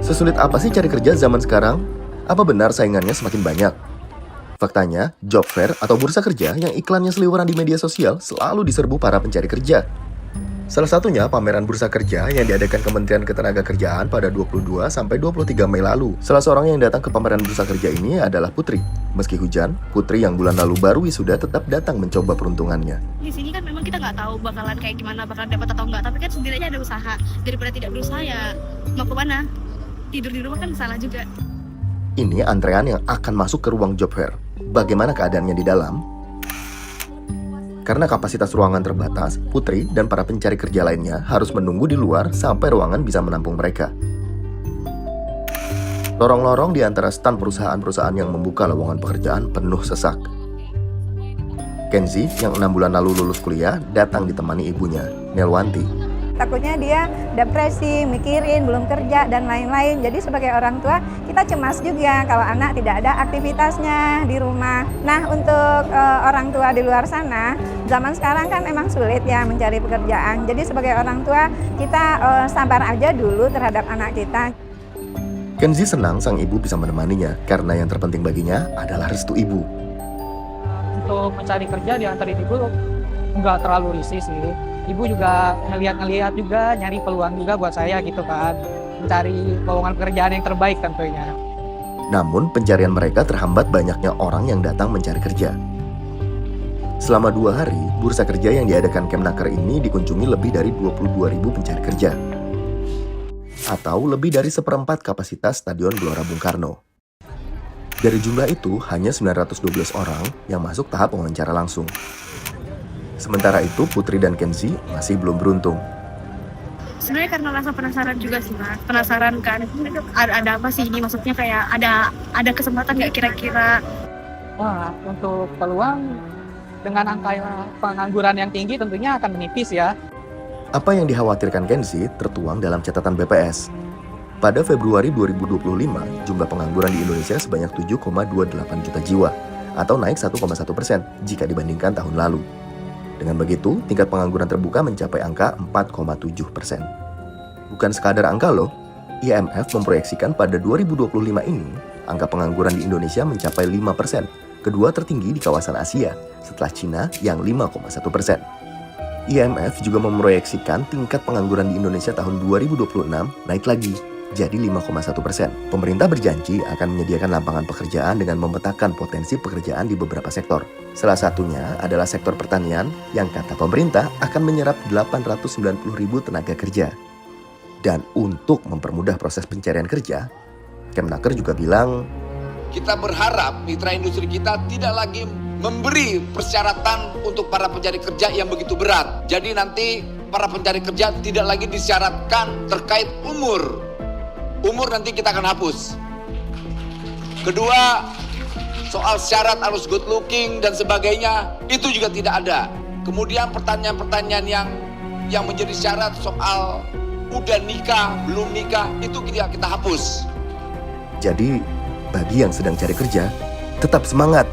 Sesulit apa sih cari kerja zaman sekarang? Apa benar saingannya semakin banyak? Faktanya, job fair atau bursa kerja yang iklannya seliweran di media sosial selalu diserbu para pencari kerja. Salah satunya pameran bursa kerja yang diadakan Kementerian Ketenagakerjaan pada 22 sampai 23 Mei lalu. Salah seorang yang datang ke pameran bursa kerja ini adalah Putri. Meski hujan, Putri yang bulan lalu baru wisuda tetap datang mencoba peruntungannya. Di sini kan memang kita nggak tahu bakalan kayak gimana, bakalan dapat atau enggak, tapi kan setidaknya ada usaha. Daripada tidak berusaha ya mau kemana? Tidur di rumah kan salah juga. Ini antrean yang akan masuk ke ruang job fair. Bagaimana keadaannya di dalam? Karena kapasitas ruangan terbatas, Putri dan para pencari kerja lainnya harus menunggu di luar sampai ruangan bisa menampung mereka. Lorong-lorong di antara stan perusahaan-perusahaan yang membuka lowongan pekerjaan penuh sesak. Kenzi, yang 6 bulan lalu lulus kuliah, datang ditemani ibunya, Nelwanti. Takutnya dia depresi, mikirin, belum kerja, dan lain-lain. Jadi sebagai orang tua, kita cemas juga kalau anak tidak ada aktivitasnya di rumah. Nah, untuk orang tua di luar sana, zaman sekarang kan emang sulit ya mencari pekerjaan. Jadi sebagai orang tua, kita sabar aja dulu terhadap anak kita. Kenzi senang sang ibu bisa menemaninya, karena yang terpenting baginya adalah restu ibu. Untuk mencari kerja diantarin ibu nggak terlalu risih sih. Ibu juga ngeliat juga, nyari peluang juga buat saya gitu kan. Mencari lowongan pekerjaan yang terbaik tentunya. Namun pencarian mereka terhambat banyaknya orang yang datang mencari kerja. Selama 2 hari, bursa kerja yang diadakan Kemnaker ini dikunjungi lebih dari 22.000 pencari kerja. Atau lebih dari 1/4 kapasitas Stadion Gelora Bung Karno. Dari jumlah itu, hanya 912 orang yang masuk tahap wawancara langsung. Sementara itu, Putri dan Kenzi masih belum beruntung. Sebenarnya karena rasa penasaran juga sih, Mas. Penasaran kan, ada apa sih ini, maksudnya kayak ada kesempatan nggak kira-kira. Wah, untuk peluang dengan angka pengangguran yang tinggi tentunya akan menipis ya. Apa yang dikhawatirkan Kenzi tertuang dalam catatan BPS. Pada Februari 2025, jumlah pengangguran di Indonesia sebanyak 7,28 juta jiwa, atau naik 1,1% jika dibandingkan tahun lalu. Dengan begitu, tingkat pengangguran terbuka mencapai angka 4,7%. Bukan sekadar angka loh, IMF memproyeksikan pada 2025 ini, angka pengangguran di Indonesia mencapai 5%, kedua tertinggi di kawasan Asia, setelah Cina yang 5,1%. IMF juga memproyeksikan tingkat pengangguran di Indonesia tahun 2026 naik lagi, jadi 5,1%. Pemerintah berjanji akan menyediakan lapangan pekerjaan dengan memetakan potensi pekerjaan di beberapa sektor. Salah satunya adalah sektor pertanian yang kata pemerintah akan menyerap 890.000 tenaga kerja. Dan untuk mempermudah proses pencarian kerja, Kemnaker juga bilang, kita berharap mitra industri kita tidak lagi memberi persyaratan untuk para pencari kerja yang begitu berat. Jadi nanti para pencari kerja tidak lagi disyaratkan terkait umur. Umur nanti kita akan hapus. Kedua, soal syarat harus good looking dan sebagainya, itu juga tidak ada. Kemudian pertanyaan-pertanyaan yang menjadi syarat soal udah nikah, belum nikah, itu kita hapus. jadi bagi yang sedang cari kerja, tetap semangat.